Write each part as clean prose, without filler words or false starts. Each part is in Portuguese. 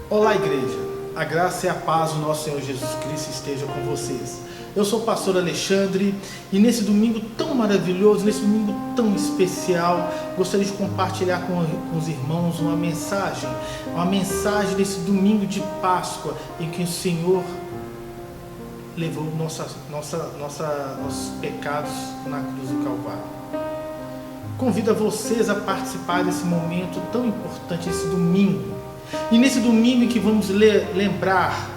Olá, igreja. A graça e a paz do nosso Senhor Jesus Cristo esteja com vocês. Eu sou o pastor Alexandre e nesse domingo tão maravilhoso, nesse domingo tão especial, gostaria de compartilhar com os irmãos uma mensagem desse domingo de Páscoa, em que o Senhor levou nossos pecados na cruz do Calvário. Convido a vocês a participar desse momento tão importante, esse domingo. E nesse domingo em que vamos lembrar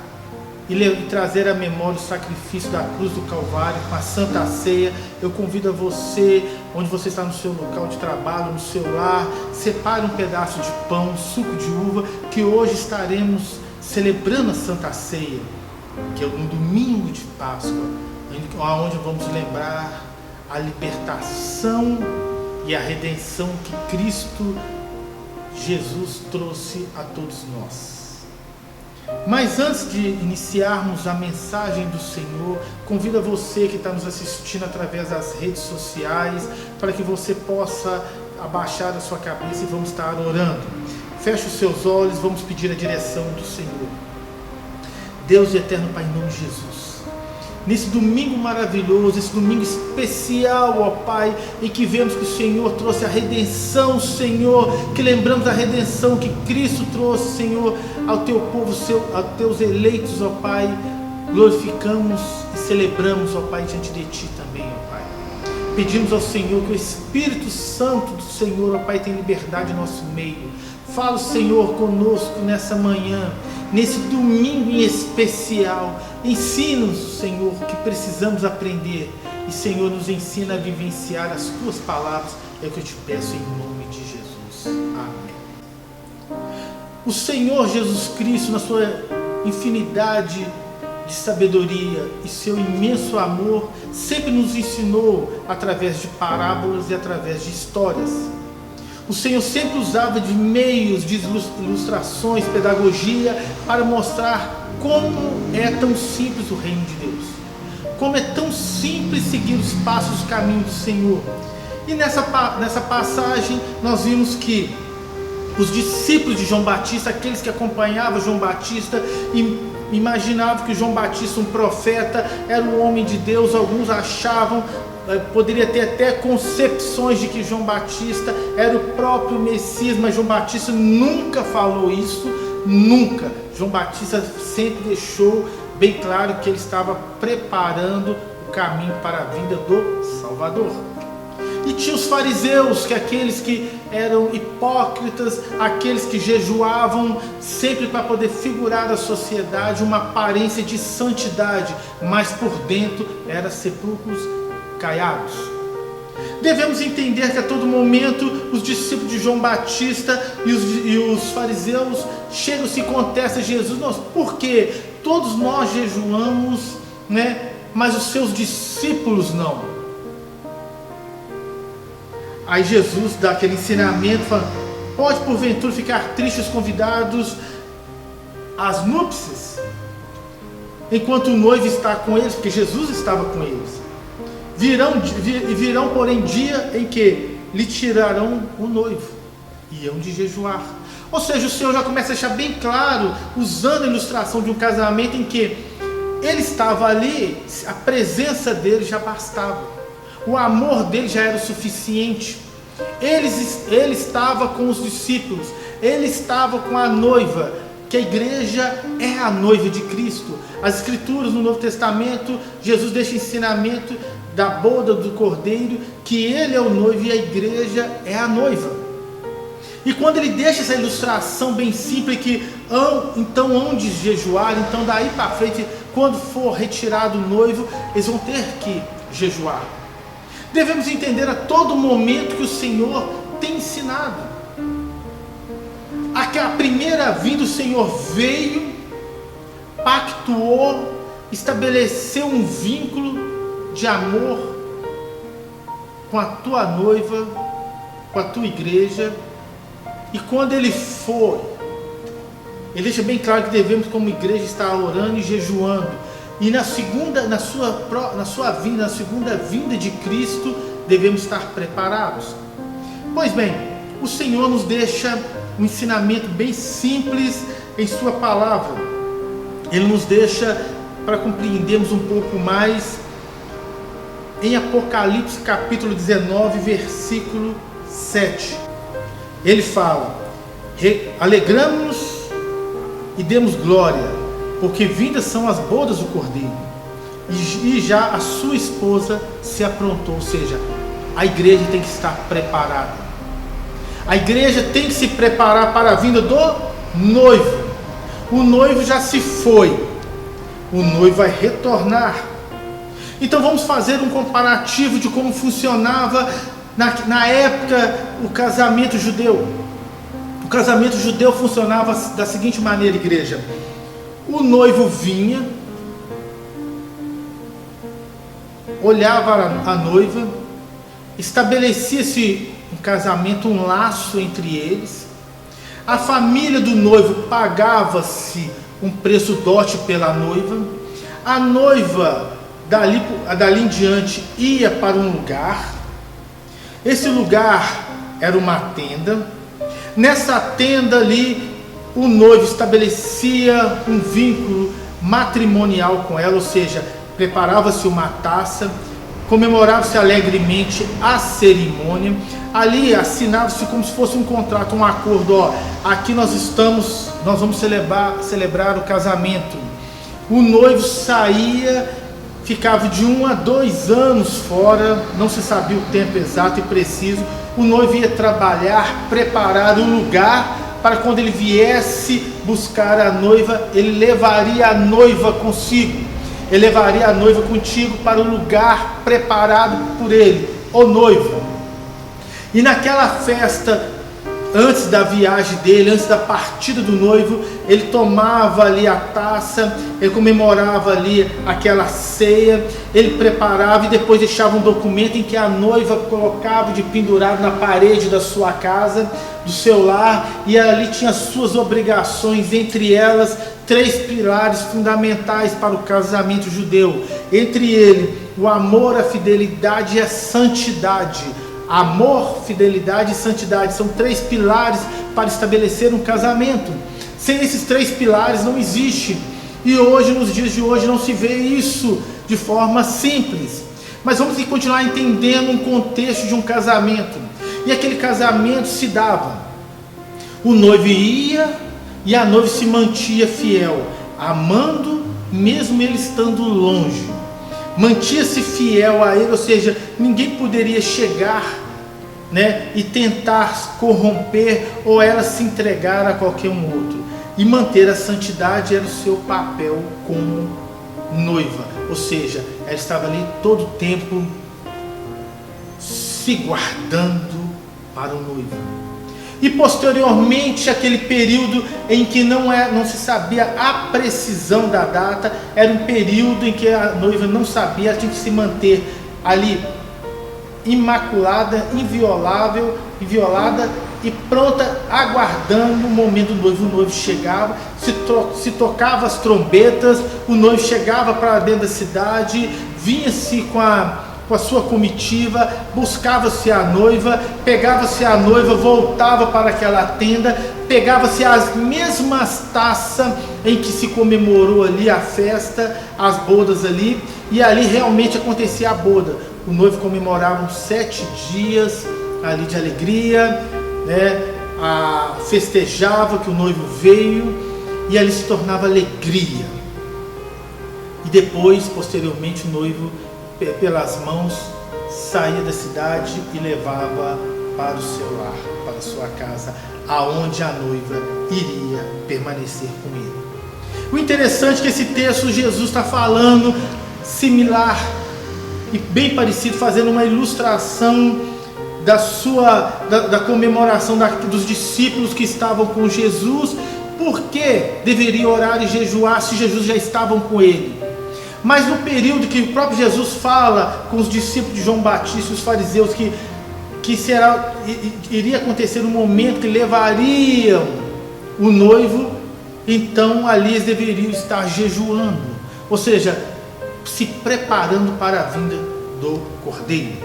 e trazer à memória o sacrifício da cruz do Calvário com a Santa Ceia, eu convido a você, onde você está no seu local de trabalho, no seu lar, separe um pedaço de pão, suco de uva, que hoje estaremos celebrando a Santa Ceia, que é um domingo de Páscoa, onde vamos lembrar a libertação e a redenção que Cristo Jesus trouxe a todos nós. Mas antes de iniciarmos a mensagem do Senhor, convido a você que está nos assistindo através das redes sociais, para que você possa abaixar a sua cabeça e vamos estar orando. Feche os seus olhos, vamos pedir a direção do Senhor. Deus eterno Pai, em nome de Jesus, nesse domingo maravilhoso, esse domingo especial, ó Pai, em que vemos que o Senhor trouxe a redenção, Senhor, que lembramos da redenção que Cristo trouxe, Senhor, ao teu povo, aos teus eleitos, ó Pai, glorificamos e celebramos, ó Pai, diante de Ti também, ó Pai. Pedimos ao Senhor que o Espírito Santo do Senhor, ó Pai, tenha liberdade em nosso meio. Fala, Senhor, conosco nessa manhã, nesse domingo em especial. Ensina-nos, Senhor, que precisamos aprender. E, Senhor, nos ensina a vivenciar as Tuas palavras. É o que eu te peço em nome de Jesus. Amém. O Senhor Jesus Cristo, na sua infinidade de sabedoria e seu imenso amor, sempre nos ensinou através de parábolas e através de histórias. O Senhor sempre usava de meios, de ilustrações, pedagogia, para mostrar como é tão simples o reino de Deus. Como é tão simples seguir os passos, os caminhos do Senhor. E nessa passagem nós vimos que os discípulos de João Batista, aqueles que acompanhavam João Batista, imaginavam que João Batista, um profeta, era um homem de Deus. Alguns achavam, poderia ter até concepções de que João Batista era o próprio Messias, mas João Batista nunca falou isso, nunca. João Batista sempre deixou bem claro que ele estava preparando o caminho para a vinda do Salvador. E tinha os fariseus, que aqueles que eram hipócritas, aqueles que jejuavam sempre para poder figurar a sociedade, uma aparência de santidade, mas por dentro eram sepulcros caiados. Devemos entender que a todo momento os discípulos de João Batista e os fariseus chegam e se contestam a Jesus. Por quê? Todos nós jejuamos, né? Mas os seus discípulos não. Aí Jesus dá aquele ensinamento, fala: pode porventura ficar tristes os convidados às núpcias, enquanto o noivo está com eles? Porque Jesus estava com eles. Virão, porém, dia em que lhe tirarão o noivo, e hão de jejuar. Ou seja, o Senhor já começa a deixar bem claro, usando a ilustração de um casamento em que ele estava ali, a presença dele já bastava, o amor dele já era o suficiente. Ele estava com os discípulos, ele estava com a noiva, que a igreja é a noiva de Cristo. As Escrituras no Novo Testamento, Jesus deixa ensinamento da boda do Cordeiro, que ele é o noivo e a igreja é a noiva. E quando ele deixa essa ilustração bem simples, que então onde jejuar, então daí para frente, quando for retirado o noivo, eles vão ter que jejuar. Devemos entender a todo momento que o Senhor tem ensinado. A primeira vinda, o Senhor veio, pactuou, estabeleceu um vínculo de amor com a tua noiva, com a tua igreja. E quando ele for, ele deixa bem claro que devemos, como igreja, estar orando e jejuando. E na segunda vinda de Cristo, devemos estar preparados. Pois bem, o Senhor nos deixa um ensinamento bem simples em sua palavra, ele nos deixa para compreendermos um pouco mais em Apocalipse capítulo 19, versículo 7. Ele fala: alegramo-nos e demos glória, porque vindas são as bodas do Cordeiro, e já a sua esposa se aprontou. Ou seja, a igreja tem que estar preparada. A igreja tem que se preparar para a vinda do noivo. O noivo já se foi, o noivo vai retornar. Então vamos fazer um comparativo de como funcionava na época o casamento judeu. O casamento judeu funcionava da seguinte maneira, igreja: o noivo vinha, olhava a noiva, estabelecia-se um casamento, um laço entre eles. A família do noivo pagava-se um preço dote pela noiva. A noiva, dali em diante, ia para um lugar. Esse lugar era uma tenda. Nessa tenda ali, o noivo estabelecia um vínculo matrimonial com ela, ou seja, preparava-se uma taça, comemorava-se alegremente a cerimônia. Ali assinava-se como se fosse um contrato, um acordo. Aqui nós vamos celebrar o casamento. O noivo saía, ficava de 1 a 2 anos fora, não se sabia o tempo exato e preciso. O noivo ia trabalhar, preparar o lugar para quando ele viesse buscar a noiva, ele levaria a noiva consigo. Ele levaria a noiva contigo para o lugar preparado por ele, o noivo. E naquela festa, antes da viagem dele, antes da partida do noivo, ele tomava ali a taça, ele comemorava ali aquela ceia, ele preparava e depois deixava um documento em que a noiva colocava de pendurado na parede da sua casa, do seu lar, e ali tinha suas obrigações, entre elas 3 pilares fundamentais para o casamento judeu. Entre eles, o amor, a fidelidade e a santidade. Amor, fidelidade e santidade são 3 pilares para estabelecer um casamento. Sem esses 3 pilares não existe. E hoje, nos dias de hoje, não se vê isso de forma simples. Mas vamos continuar entendendo um contexto de um casamento. E aquele casamento se dava: o noivo ia e a noiva se mantia fiel, amando mesmo ele estando longe. Mantia-se fiel a ele, ou seja, ninguém poderia chegar, e tentar corromper ou ela se entregar a qualquer um outro. E manter a santidade era o seu papel como noiva, ou seja, ela estava ali todo o tempo se guardando para o noivo. E posteriormente, aquele período em que não se sabia a precisão da data, era um período em que a noiva não sabia, ela tinha que se manter ali imaculada, inviolada e pronta, aguardando o momento do noivo. O noivo chegava, se tocava as trombetas, o noivo chegava para dentro da cidade, vinha-se com a sua comitiva, buscava-se a noiva, pegava-se a noiva, voltava para aquela tenda, pegava-se as mesmas taças em que se comemorou ali a festa, as bodas ali, e ali realmente acontecia a boda. O noivo comemorava uns 7 dias ali de alegria, festejava que o noivo veio, e ali se tornava alegria. E depois, posteriormente, o noivo, pelas mãos, saía da cidade e levava para o seu lar, para a sua casa, aonde a noiva iria permanecer com ele. O interessante é que esse texto Jesus está falando similar e bem parecido, fazendo uma ilustração da comemoração dos discípulos que estavam com Jesus. Por que deveria orar e jejuar se Jesus já estavam com ele? Mas no período que o próprio Jesus fala com os discípulos de João Batista, os fariseus, que iria acontecer um momento que levariam o noivo, então ali eles deveriam estar jejuando, ou seja, se preparando para a vinda do Cordeiro,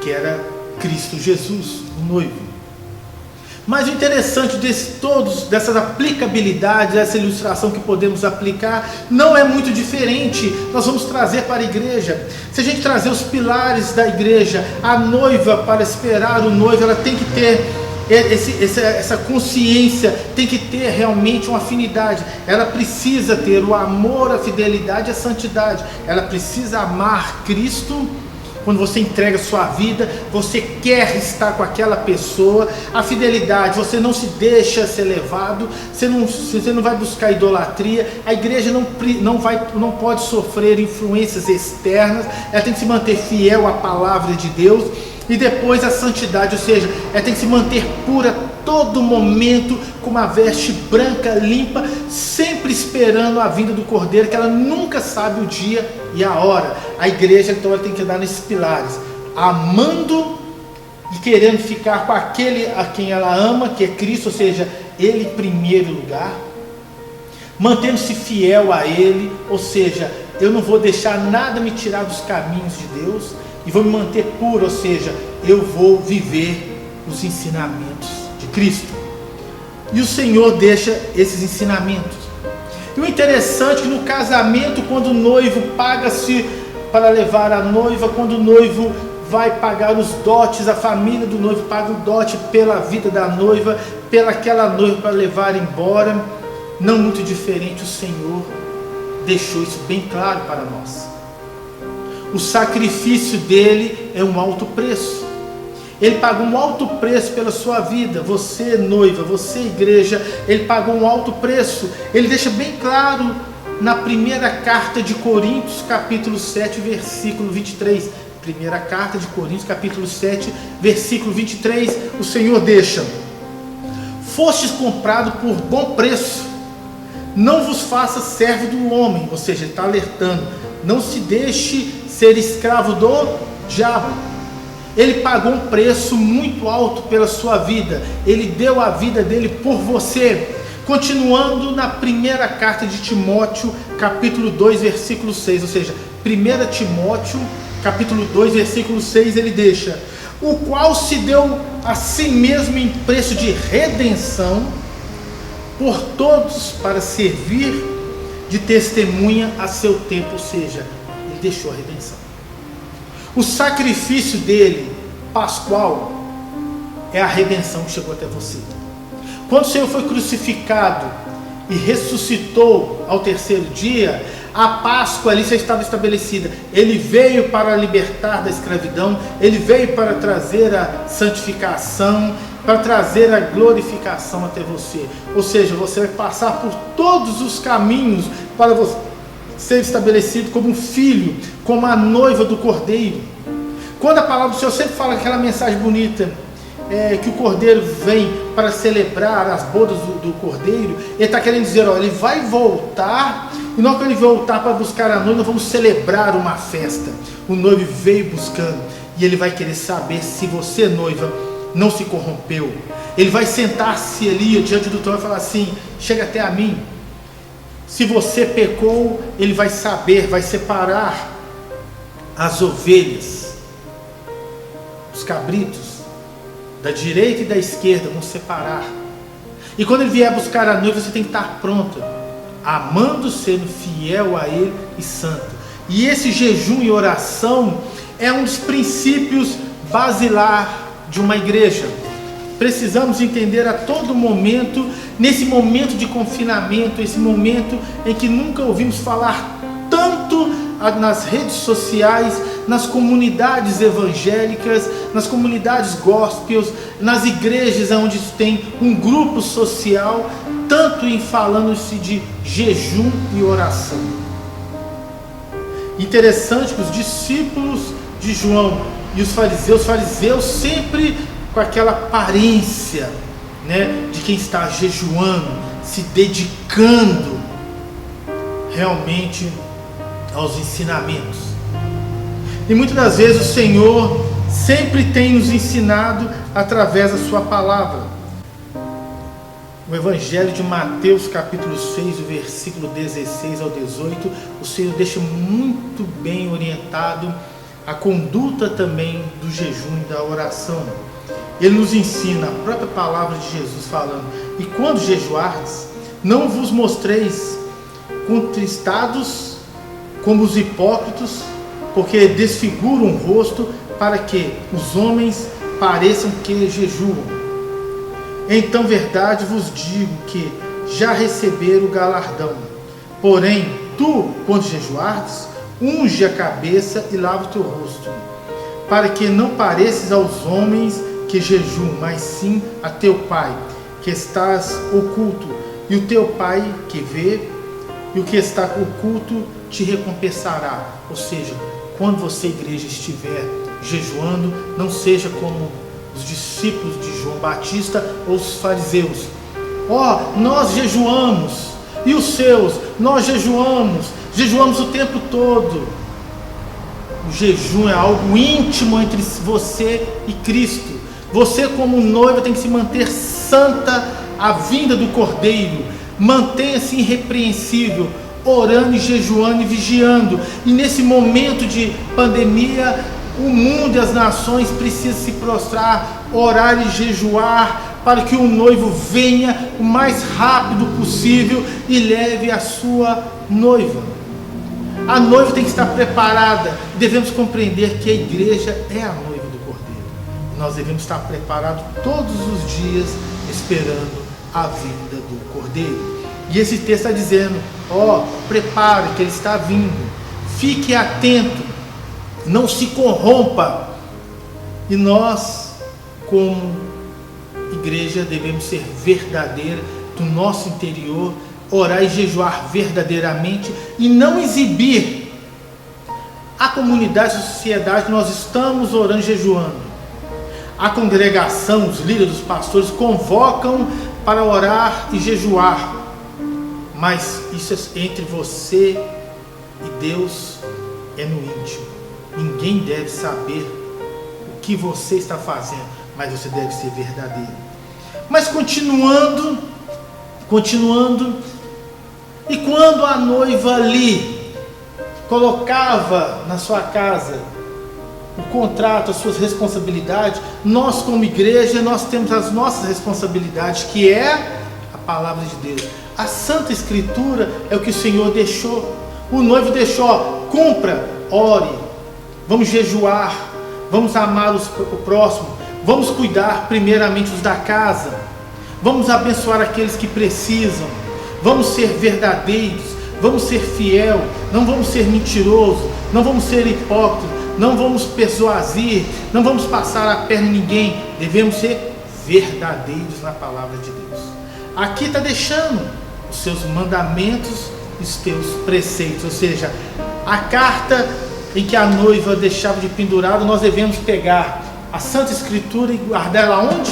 que era Cristo Jesus, o noivo. Mas o interessante dessas aplicabilidades, dessa ilustração que podemos aplicar, não é muito diferente. Nós vamos trazer para a igreja. Se a gente trazer os pilares da igreja, a noiva, para esperar o noivo, ela tem que ter essa consciência, tem que ter realmente uma afinidade. Ela precisa ter o amor, a fidelidade e a santidade. Ela precisa amar Cristo. Quando você entrega sua vida, você quer estar com aquela pessoa. A fidelidade, você não se deixa ser levado, você não vai buscar idolatria. A igreja não pode sofrer influências externas, ela tem que se manter fiel à palavra de Deus. E depois a santidade, ou seja, ela tem que se manter pura todo momento, com uma veste branca, limpa, sempre esperando a vinda do Cordeiro, que ela nunca sabe o dia e a hora. A igreja, então, ela tem que andar nesses pilares, amando e querendo ficar com aquele a quem ela ama, que é Cristo, ou seja, Ele em primeiro lugar, mantendo-se fiel a Ele, ou seja, eu não vou deixar nada me tirar dos caminhos de Deus, e vou me manter puro, ou seja, eu vou viver os ensinamentos de Cristo. E o Senhor deixa esses ensinamentos. E o interessante é que no casamento, quando o noivo paga-se para levar a noiva, quando o noivo vai pagar os dotes, a família do noivo paga o dote pela vida da noiva, pelaquela noiva para levar embora, não muito diferente, o Senhor deixou isso bem claro para nós. O sacrifício dele é um alto preço. Ele pagou um alto preço pela sua vida. Você, noiva, você, igreja, ele pagou um alto preço. Ele deixa bem claro na primeira carta de Coríntios, capítulo 7, versículo 23. Primeira carta de Coríntios, capítulo 7, versículo 23. O Senhor deixa: fostes comprado por bom preço, não vos faça servo do homem. Ou seja, ele está alertando: não se deixe ser escravo do diabo. Ele pagou um preço muito alto pela sua vida. Ele deu a vida dele por você. Continuando na primeira carta de Timóteo, capítulo 2, versículo 6. Ou seja, 1 Timóteo, capítulo 2, versículo 6, ele deixa: o qual se deu a si mesmo em preço de redenção por todos, para servir de testemunha a seu tempo. Ou seja, ele deixou a redenção. O sacrifício dele, pascual, é a redenção que chegou até você. Quando o Senhor foi crucificado e ressuscitou ao terceiro dia, a Páscoa ali já estava estabelecida. Ele veio para libertar da escravidão, ele veio para trazer a santificação, para trazer a glorificação até você. Ou seja, você vai passar por todos os caminhos para você ser estabelecido como um filho, como a noiva do Cordeiro. Quando a palavra do Senhor sempre fala aquela mensagem bonita, que o Cordeiro vem para celebrar as bodas do Cordeiro, ele está querendo dizer: ó, ele vai voltar, e não que ele voltar para buscar a noiva, nós vamos celebrar uma festa. O noivo veio buscando, e ele vai querer saber se você, noiva, não se corrompeu. Ele vai sentar-se ali diante do trono e falar assim: chega até a mim. Se você pecou, ele vai saber, vai separar as ovelhas, os cabritos, da direita e da esquerda, vão separar. E quando ele vier buscar a noiva, você tem que estar pronta, amando, sendo fiel a ele e santo. E esse jejum e oração é um dos princípios basilar de uma igreja. Precisamos entender a todo momento, nesse momento de confinamento, esse momento em que nunca ouvimos falar tanto nas redes sociais, nas comunidades evangélicas, nas comunidades gospels, nas igrejas onde tem um grupo social, tanto em falando-se de jejum e oração. Interessante que os discípulos de João e os fariseus sempre com aquela aparência, né, de quem está jejuando, se dedicando realmente aos ensinamentos. E muitas das vezes o Senhor sempre tem nos ensinado através da sua palavra. O Evangelho de Mateus, capítulo 6, o versículo 16 ao 18, o Senhor deixa muito bem orientado a conduta também do jejum e da oração. ele nos ensina, a própria palavra de Jesus falando: e quando jejuardes, não vos mostreis contristados como os hipócritas, porque desfiguram o rosto, para que os homens pareçam que jejuam. Então, verdade vos digo que já receberam o galardão. Porém, tu, quando jejuardes, unge a cabeça e lava o teu rosto, para que não pareças aos homens que jejuam, mas sim a teu Pai, que estás oculto, e o teu Pai que vê, e o que está oculto te recompensará. Ou seja, quando você, igreja, estiver jejuando, não seja como os discípulos de João Batista ou os fariseus. Nós jejuamos, e os seus, nós jejuamos o tempo todo. O jejum é algo íntimo entre você e Cristo. Você, como noiva, tem que se manter santa à vinda do Cordeiro. Mantenha-se irrepreensível, orando e jejuando e vigiando. E nesse momento de pandemia, o mundo e as nações precisam se prostrar, orar e jejuar, para que o noivo venha o mais rápido possível e leve a sua noiva. A noiva tem que estar preparada. Devemos compreender que a igreja é a noiva do Cordeiro. Nós devemos estar preparados todos os dias, esperando a vinda do Cordeiro. E esse texto está dizendo: prepare, que ele está vindo. Fique atento, não se corrompa. E nós, como igreja, devemos ser verdadeira do nosso interior, orar e jejuar verdadeiramente e não exibir a comunidade, a sociedade. Nós estamos orando e jejuando. A congregação, os líderes, os pastores convocam para orar e jejuar, mas isso é entre você e Deus, é no íntimo. Ninguém deve saber o que você está fazendo, mas você deve ser verdadeiro. Mas continuando, e quando a noiva ali colocava na sua casa o contrato, as suas responsabilidades, nós como igreja, nós temos as nossas responsabilidades, que é a palavra de Deus. A Santa Escritura é o que o Senhor deixou. O noivo deixou: cumpra, ore, vamos jejuar, vamos amar o próximo, vamos cuidar primeiramente os da casa, vamos abençoar aqueles que precisam, vamos ser verdadeiros, vamos ser fiel, não vamos ser mentiroso, não vamos ser hipócritas, não vamos persuadir, não vamos passar a perna em ninguém. Devemos ser verdadeiros na palavra de Deus. Aqui está deixando os seus mandamentos e os teus preceitos, ou seja, a carta em que a noiva deixava de pendurado, nós devemos pegar a Santa Escritura e guardar ela onde?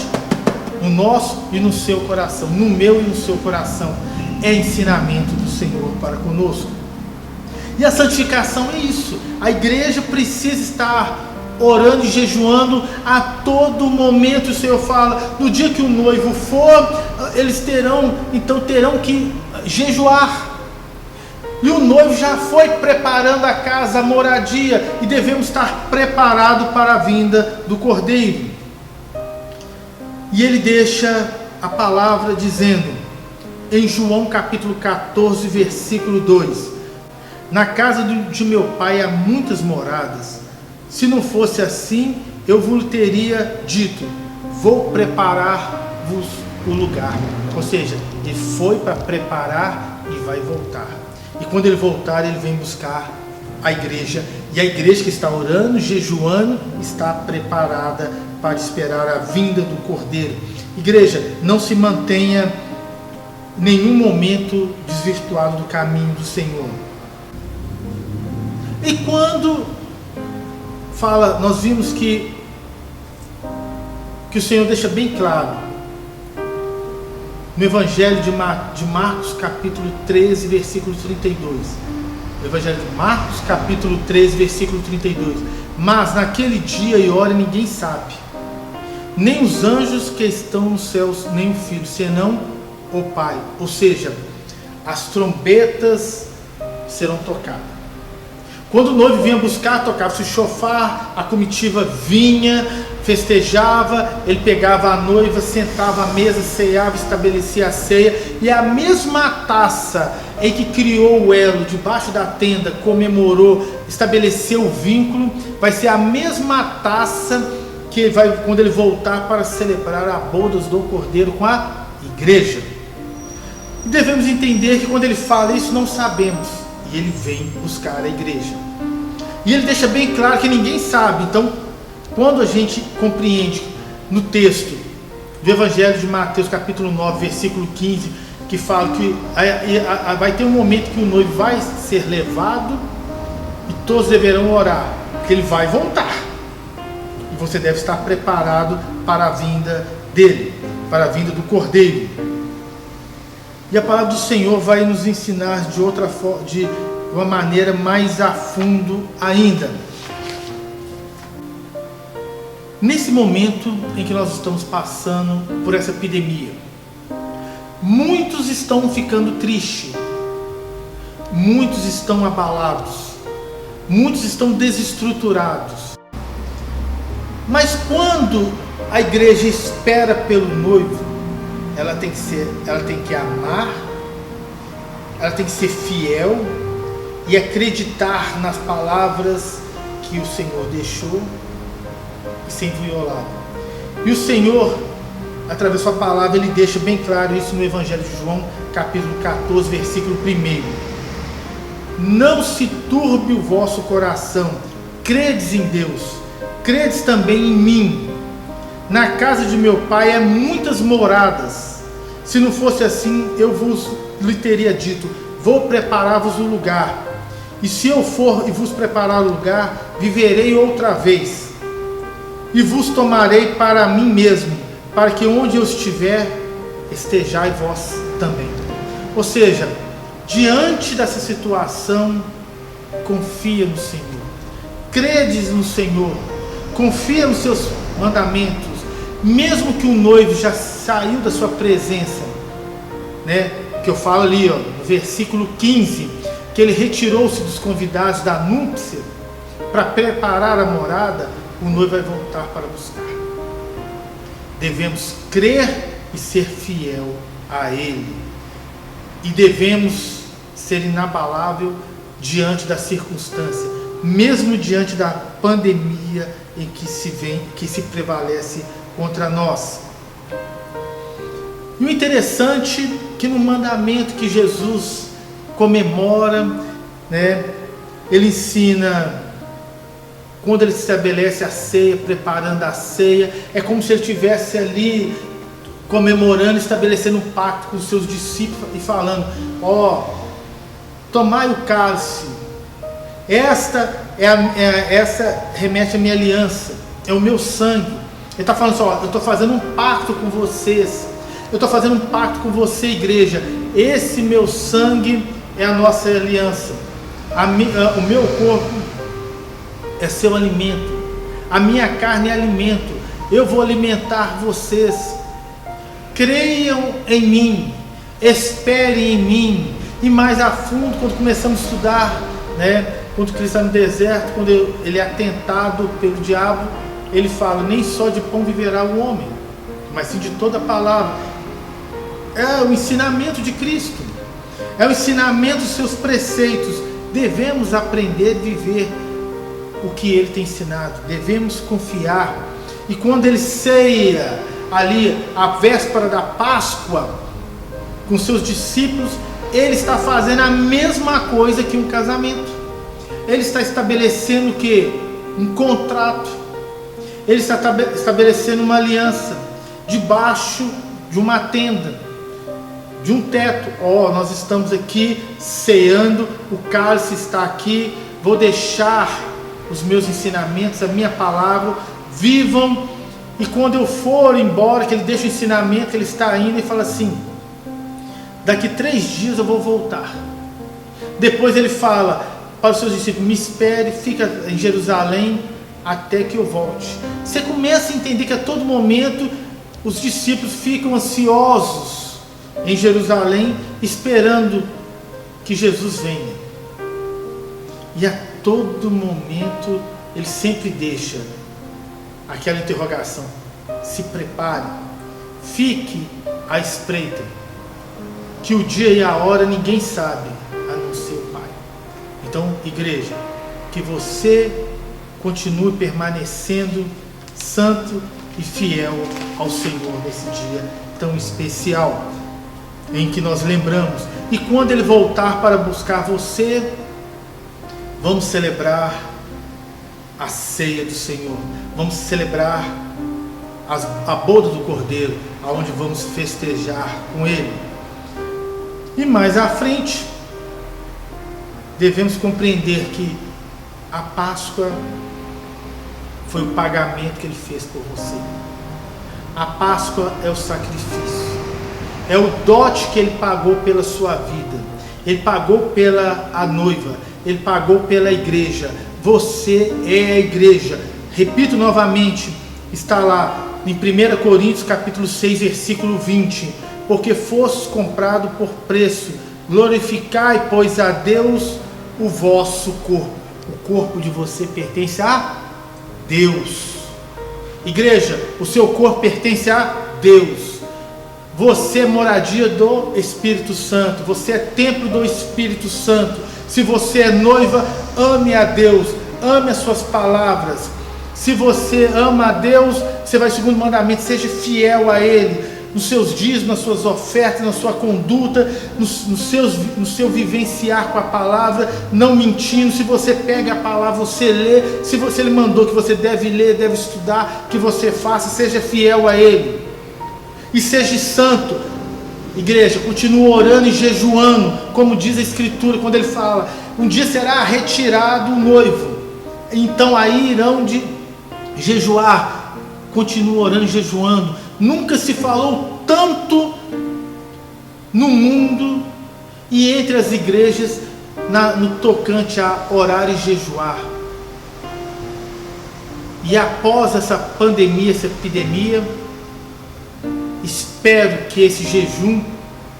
No nosso e no seu coração, no meu e no seu coração. É ensinamento do Senhor para conosco. E a santificação é isso. A igreja precisa estar orando e jejuando a todo momento. O Senhor fala: no dia que o noivo for, eles terão que jejuar. E o noivo já foi preparando a casa, a moradia, e devemos estar preparados para a vinda do Cordeiro. E ele deixa a palavra dizendo, em João capítulo 14, versículo 2: na casa de meu pai há muitas moradas. Se não fosse assim, eu vos teria dito: vou preparar-vos o lugar. Ou seja, ele foi para preparar e vai voltar. E quando ele voltar, ele vem buscar a igreja. E a igreja que está orando, jejuando, está preparada para esperar a vinda do Cordeiro. Igreja, não se mantenha em nenhum momento desvirtuado do caminho do Senhor. E quando fala, nós vimos que o Senhor deixa bem claro no Evangelho de Marcos capítulo 13, versículo 32. O Evangelho de Marcos capítulo 13, versículo 32. Mas naquele dia e hora ninguém sabe, nem os anjos que estão nos céus, nem o Filho, senão o Pai. Ou seja, as trombetas serão tocadas. Quando o noivo vinha buscar, tocava-se o chofar, a comitiva vinha, festejava, ele pegava a noiva, sentava à mesa, ceava, estabelecia a ceia, e a mesma taça em que criou o elo debaixo da tenda, comemorou, estabeleceu o vínculo, vai ser a mesma taça que vai, quando ele voltar para celebrar a bodas do Cordeiro com a igreja. E devemos entender que quando ele fala isso, não sabemos, e ele vem buscar a igreja. E ele deixa bem claro que ninguém sabe. Então, quando a gente compreende no texto do Evangelho de Mateus, capítulo 9, versículo 15, que fala que vai ter um momento que o noivo vai ser levado e todos deverão orar, porque ele vai voltar. E você deve estar preparado para a vinda dele, para a vinda do Cordeiro. E a palavra do Senhor vai nos ensinar de outra forma, de uma maneira mais a fundo ainda. Nesse momento em que nós estamos passando por essa epidemia, muitos estão ficando tristes, muitos estão abalados, muitos estão desestruturados. Mas quando a igreja espera pelo noivo, ela tem que amar, ela tem que ser fiel e acreditar nas palavras que o Senhor deixou e ser inviolado. E o Senhor, através da sua palavra, ele deixa bem claro isso no Evangelho de João, capítulo 14, versículo 1. Não se turbe o vosso coração, credes em Deus, credes também em mim. Na casa de meu pai há muitas moradas. Se não fosse assim, eu lhe teria dito, vou preparar-vos um lugar. E se eu for e vos preparar o lugar, viverei outra vez. E vos tomarei para mim mesmo, para que onde eu estiver, estejais vós também. Ou seja, diante dessa situação, confia no Senhor. Credes no Senhor. Confia nos seus mandamentos. Mesmo que o noivo já saiu da sua presença, né? Que eu falo ali, ó, no versículo 15, que ele retirou-se dos convidados da núpcia para preparar a morada, o noivo vai voltar para buscar. Devemos crer e ser fiel a Ele, e devemos ser inabalável diante da circunstância, mesmo diante da pandemia em que se prevalece contra nós. E o interessante é que no mandamento que Jesus comemora, né, ele ensina, quando ele estabelece a ceia, preparando a ceia, é como se ele estivesse ali comemorando, estabelecendo um pacto com os seus discípulos e falando: tomai o cálice, essa remete à minha aliança, é o meu sangue. Ele está falando eu estou fazendo um pacto com vocês, eu estou fazendo um pacto com você, igreja. Esse meu sangue é a nossa aliança, o meu corpo é seu alimento, a minha carne é alimento, eu vou alimentar vocês. Creiam em mim, esperem em mim. E mais a fundo, quando começamos a estudar, né, quando Cristo está no deserto, quando ele é tentado pelo diabo, ele fala: nem só de pão viverá o homem, mas sim de toda a palavra. É o ensinamento de Cristo, é o ensinamento dos seus preceitos. Devemos aprender a viver o que ele tem ensinado, devemos confiar. E quando ele ceia ali a véspera da Páscoa com seus discípulos, ele está fazendo a mesma coisa que um casamento. Ele está estabelecendo o quê? Um contrato. Ele está estabelecendo uma aliança debaixo de uma tenda, de um teto. Nós estamos aqui ceando, o cálice está aqui, vou deixar os meus ensinamentos, a minha palavra, vivam. E quando eu for embora, que ele deixa o ensinamento, ele está indo e fala assim: daqui 3 dias eu vou voltar. Depois ele fala para os seus discípulos: me espere, fica em Jerusalém até que eu volte. Você começa a entender que a todo momento os discípulos ficam ansiosos em Jerusalém, esperando que Jesus venha. E a todo momento ele sempre deixa aquela interrogação. Se prepare, fique à espreita, que o dia e a hora ninguém sabe, a não ser o Pai. Então, igreja, que você continue permanecendo santo e fiel ao Senhor nesse dia tão especial, em que nós lembramos. E quando Ele voltar para buscar você, vamos celebrar a ceia do Senhor, vamos celebrar a boda do Cordeiro, aonde vamos festejar com Ele. E mais à frente, devemos compreender que a Páscoa foi o pagamento que Ele fez por você. A Páscoa é o sacrifício, é o dote que Ele pagou pela sua vida. Ele pagou pela a noiva, Ele pagou pela igreja. Você é a igreja. Repito novamente, está lá em 1 Coríntios capítulo 6, versículo 20. Porque fostes comprado por preço, glorificai, pois, a Deus o vosso corpo. O corpo de você pertence a Deus. Igreja, o seu corpo pertence a Deus. Você é moradia do Espírito Santo. Você é templo do Espírito Santo. Se você é noiva, ame a Deus. Ame as suas palavras. Se você ama a Deus, você vai segundo o mandamento, seja fiel a Ele. Nos seus dias, nas suas ofertas, na sua conduta, no seu vivenciar com a palavra, não mentindo. Se você pega a palavra, você lê. Se Ele mandou que você deve ler, deve estudar, que você faça, seja fiel a Ele. E seja santo. Igreja, continue orando e jejuando, como diz a Escritura, quando Ele fala, um dia será retirado o noivo, então aí irão de jejuar. Continue orando e jejuando. Nunca se falou tanto no mundo e entre as igrejas no tocante a orar e jejuar. E após essa pandemia, essa epidemia, espero que esse jejum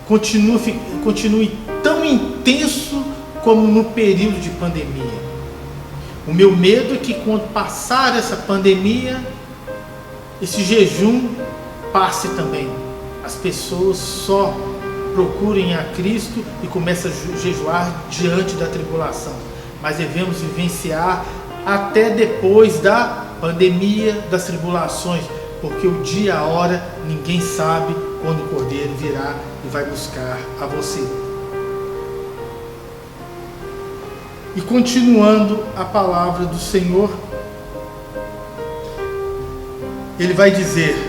continue tão intenso como no período de pandemia. O meu medo é que quando passar essa pandemia, esse jejum passe também. As pessoas só procurem a Cristo e comecem a jejuar diante da tribulação. Mas devemos vivenciar até depois da pandemia, das tribulações, porque o dia e a hora ninguém sabe quando o Cordeiro virá e vai buscar a você. E continuando a palavra do Senhor, Ele vai dizer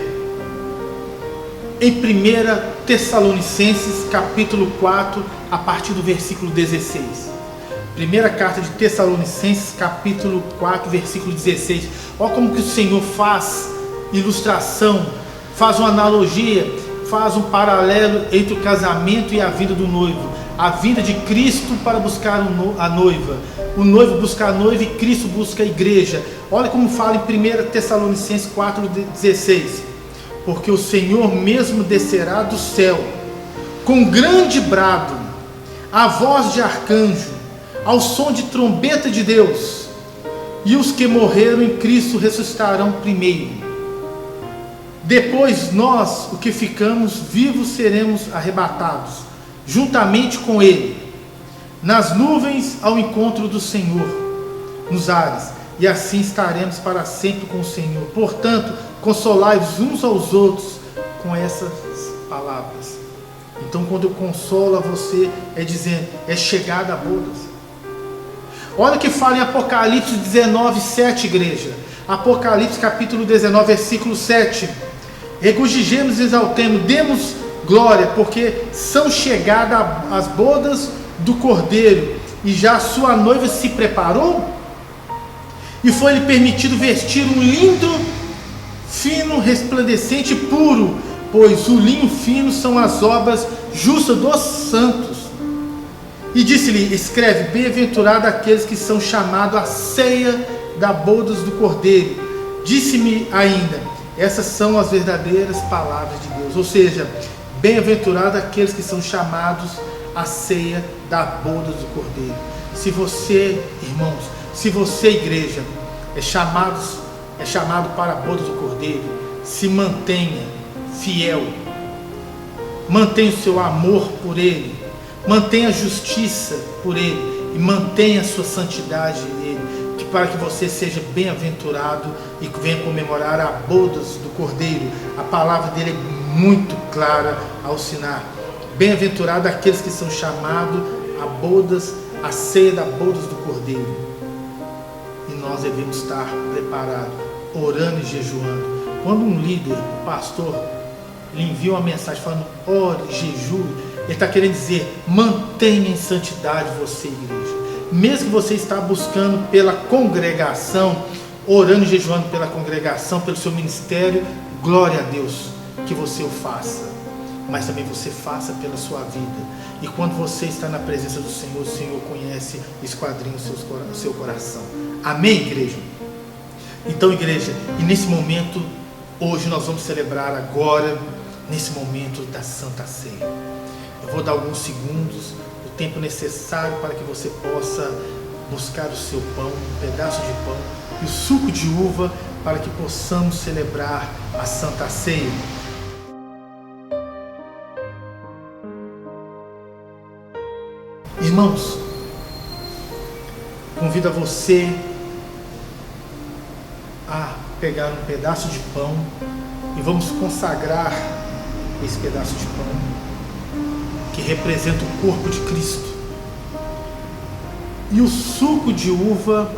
em 1 Tessalonicenses capítulo 4, a partir do versículo 16. Primeira carta de Tessalonicenses capítulo 4, versículo 16. Olha como que o Senhor faz ilustração, faz uma analogia, faz um paralelo entre o casamento e a vida do noivo. A vinda de Cristo para buscar a noiva. O noivo busca a noiva e Cristo busca a igreja. Olha como fala em 1 Tessalonicenses 4,16. Porque o Senhor mesmo descerá do céu, com grande brado, a voz de arcanjo, ao som de trombeta de Deus, e os que morreram em Cristo ressuscitarão primeiro. Depois nós, o que ficamos vivos, seremos arrebatados, juntamente com Ele, nas nuvens ao encontro do Senhor, nos ares, e assim estaremos para sempre com o Senhor. Portanto, consolai-vos uns aos outros com essas palavras. Então, quando eu consolo a você, é dizendo, é chegada a bodas. Olha o que fala em Apocalipse 19, 7, igreja. Apocalipse capítulo 19, versículo 7. Regozijemos e exaltemos, demos glória, porque são chegadas as bodas do Cordeiro, e já a sua noiva se preparou, e foi-lhe permitido vestir um lindo, fino, resplandecente e puro, pois o linho fino são as obras justas dos santos. E disse-lhe, escreve, bem-aventurado aqueles que são chamados à ceia da bodas do Cordeiro. Disse-me ainda, essas são as verdadeiras palavras de Deus. Ou seja, bem-aventurado aqueles que são chamados à ceia da bodas do Cordeiro. Se você, irmãos, se você, igreja, é chamados é chamado para a boda do Cordeiro, se mantenha fiel, mantenha o seu amor por Ele, mantenha a justiça por Ele e mantenha a sua santidade nele, para que você seja bem-aventurado e venha comemorar a bodas do Cordeiro. A palavra dele é muito clara ao ensinar: bem-aventurado aqueles que são chamados a bodas, a ceia da bodas do Cordeiro. E nós devemos estar preparados, orando e jejuando. Quando um líder, um pastor, lhe envia uma mensagem falando ore, jejue, ele está querendo dizer: mantenha em santidade você, igreja. Mesmo que você está buscando pela congregação, orando e jejuando pela congregação, pelo seu ministério, glória a Deus que você o faça, mas também você faça pela sua vida. E quando você está na presença do Senhor, o Senhor conhece e esquadrinha o seu coração. Amém, igreja? Então, igreja, e nesse momento, hoje nós vamos celebrar agora, nesse momento da Santa Ceia. Eu vou dar alguns segundos, o tempo necessário para que você possa buscar o seu pão, um pedaço de pão e o suco de uva, para que possamos celebrar a Santa Ceia. Irmãos, convido a você a pegar um pedaço de pão e vamos consagrar esse pedaço de pão, que representa o corpo de Cristo, e o suco de uva,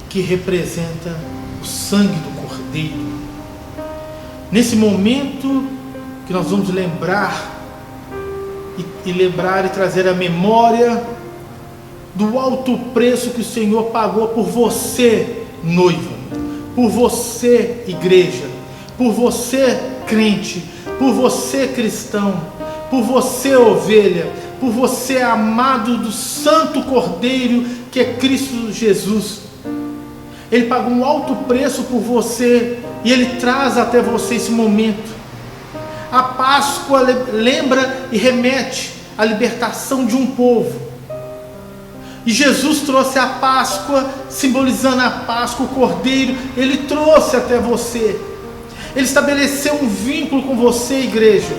que representa o sangue do Cordeiro. Nesse momento que nós vamos lembrar e trazer a memória do alto preço que o Senhor pagou por você, noiva, por você, igreja, por você, crente, por você, cristão, por você, ovelha, por você, amado do Santo Cordeiro que é Cristo Jesus. Ele pagou um alto preço por você e Ele traz até você esse momento. A Páscoa lembra e remete à libertação de um povo. E Jesus trouxe a Páscoa, simbolizando a Páscoa, o Cordeiro, Ele trouxe até você. Ele estabeleceu um vínculo com você, igreja.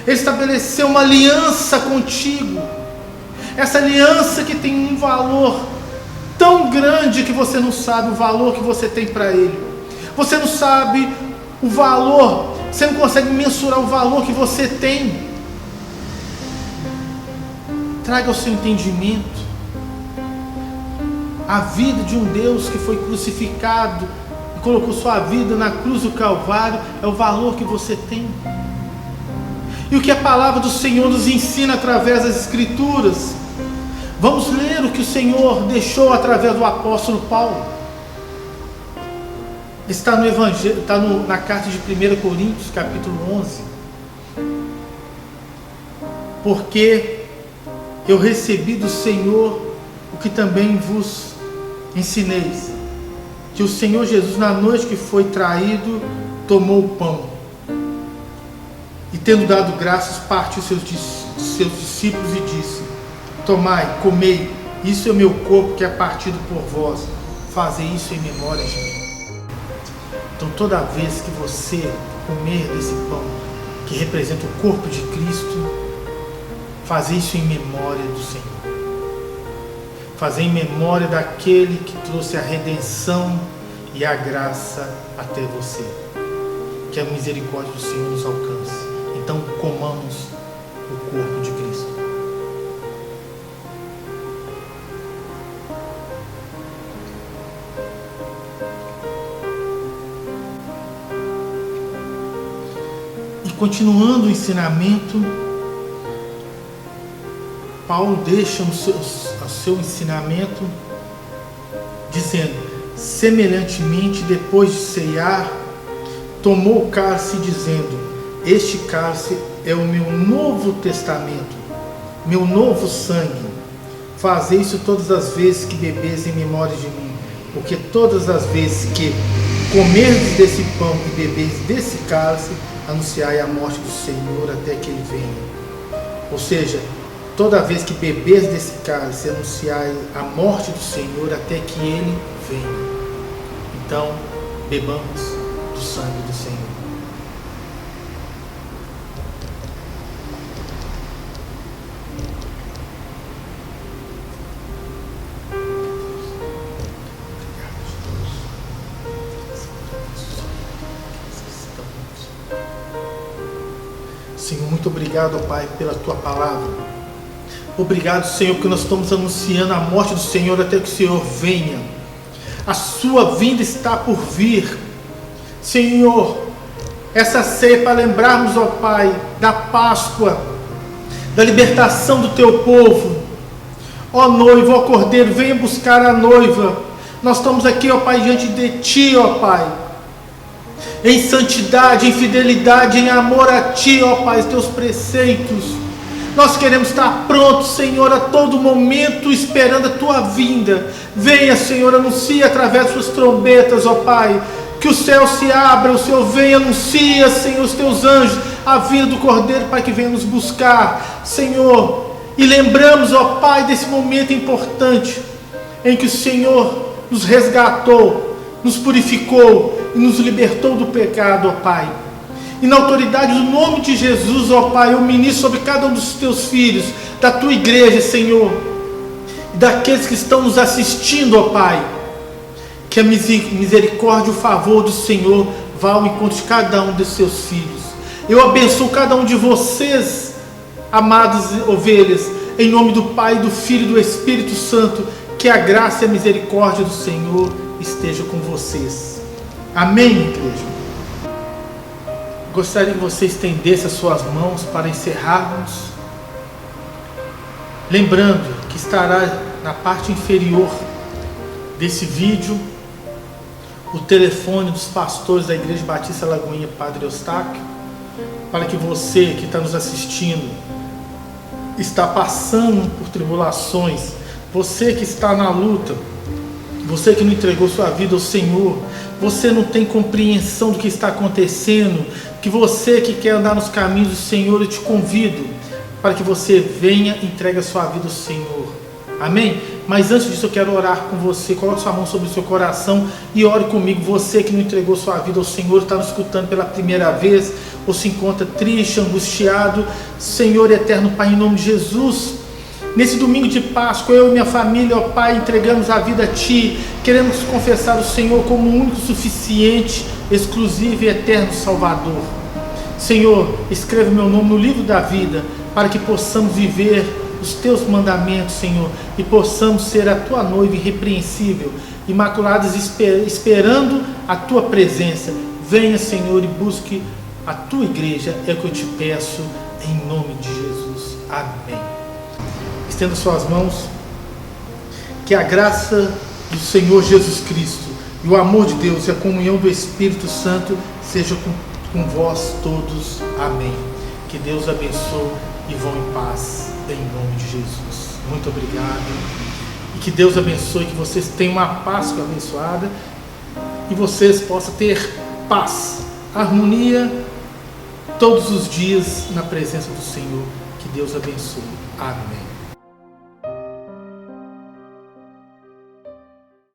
Ele estabeleceu uma aliança contigo. Essa aliança que tem um valor tão grande que você não sabe o valor que você tem para Ele. Você não sabe o valor, você não consegue mensurar o valor que você tem. Traga o seu entendimento. A vida de um Deus que foi crucificado e colocou sua vida na cruz do Calvário é o valor que você tem. E o que a palavra do Senhor nos ensina através das Escrituras. Vamos ler o que o Senhor deixou através do apóstolo Paulo. Está no Evangelho, está na carta de 1 Coríntios, capítulo 11. Porque eu recebi do Senhor o que também vos ensineis, que o Senhor Jesus, na noite que foi traído, tomou o pão e, tendo dado graças, partiu seus discípulos e disse: tomai, comei, isso é o meu corpo que é partido por vós, fazei isso em memória de mim. Então, toda vez que você comer desse pão, que representa o corpo de Cristo, fazer isso em memória do Senhor. Fazer em memória daquele que trouxe a redenção e a graça até você. Que a misericórdia do Senhor nos alcance. Então, comamos o corpo de Cristo. E continuando o ensinamento, Paulo deixa o seu ensinamento dizendo: semelhantemente, depois de ceiar, tomou o cálice, dizendo: este cálice é o meu novo testamento, meu novo sangue. Fazei isso todas as vezes que bebeis em memória de mim, porque todas as vezes que comerdes desse pão e bebeis desse cálice, anunciai a morte do Senhor até que Ele venha. Ou seja, toda vez que beberes desse cálice, anunciai a morte do Senhor até que Ele venha. Então, bebamos do sangue do Senhor. Senhor, muito obrigado, Pai, pela Tua palavra. Obrigado, Senhor, porque nós estamos anunciando a morte do Senhor até que o Senhor venha. A Sua vinda está por vir. Senhor, essa ceia é para lembrarmos, ó Pai, da Páscoa, da libertação do Teu povo. Ó noivo, ó Cordeiro, venha buscar a noiva. Nós estamos aqui, ó Pai, diante de Ti, ó Pai, em santidade, em fidelidade, em amor a Ti, ó Pai, os Teus preceitos. Nós queremos estar prontos, Senhor, a todo momento, esperando a Tua vinda. Venha, Senhor, anuncia através das Suas trombetas, ó Pai, que o céu se abra, o Senhor venha, anuncia, Senhor, os Teus anjos, a vinda do Cordeiro, Pai, que venha nos buscar, Senhor. E lembramos, ó Pai, desse momento importante, em que o Senhor nos resgatou, nos purificou e nos libertou do pecado, ó Pai. E na autoridade do nome de Jesus, ó Pai, eu ministro sobre cada um dos Teus filhos, da Tua igreja, Senhor, e daqueles que estão nos assistindo, ó Pai, que a misericórdia e o favor do Senhor vá ao encontro de cada um dos Seus filhos. Eu abençoo cada um de vocês, amadas ovelhas, em nome do Pai, do Filho e do Espírito Santo, que a graça e a misericórdia do Senhor esteja com vocês. Amém, igreja? Gostaria que você estendesse as suas mãos para encerrarmos. Lembrando que estará na parte inferior desse vídeo o telefone dos pastores da Igreja Batista Lagoinha, Padre Eustáquio, para que você que está nos assistindo, está passando por tribulações, você que está na luta, você que não entregou sua vida ao Senhor, você não tem compreensão do que está acontecendo, que você que quer andar nos caminhos do Senhor, eu te convido para que você venha e entregue a sua vida ao Senhor. Amém? Mas antes disso eu quero orar com você. Coloque sua mão sobre o seu coração e ore comigo. Você que não entregou sua vida ao Senhor, está nos escutando pela primeira vez, ou se encontra triste, angustiado. Senhor eterno Pai, em nome de Jesus, nesse domingo de Páscoa, eu e minha família, ó Pai, entregamos a vida a Ti. Queremos confessar o Senhor como o único, suficiente, exclusivo e eterno Salvador. Senhor, escreva meu nome no livro da vida, para que possamos viver os Teus mandamentos, Senhor, e possamos ser a Tua noiva irrepreensível, imaculadas, esperando a Tua presença. Venha, Senhor, e busque a Tua igreja, é o que eu te peço, em nome de Jesus. Amém. Estenda suas mãos. Que a graça do Senhor Jesus Cristo e o amor de Deus e a comunhão do Espírito Santo seja com vós todos. Amém. Que Deus abençoe e vão em paz, em nome de Jesus. Muito obrigado. E que Deus abençoe, que vocês tenham uma Páscoa abençoada e vocês possam ter paz, harmonia todos os dias na presença do Senhor. Que Deus abençoe. Amém.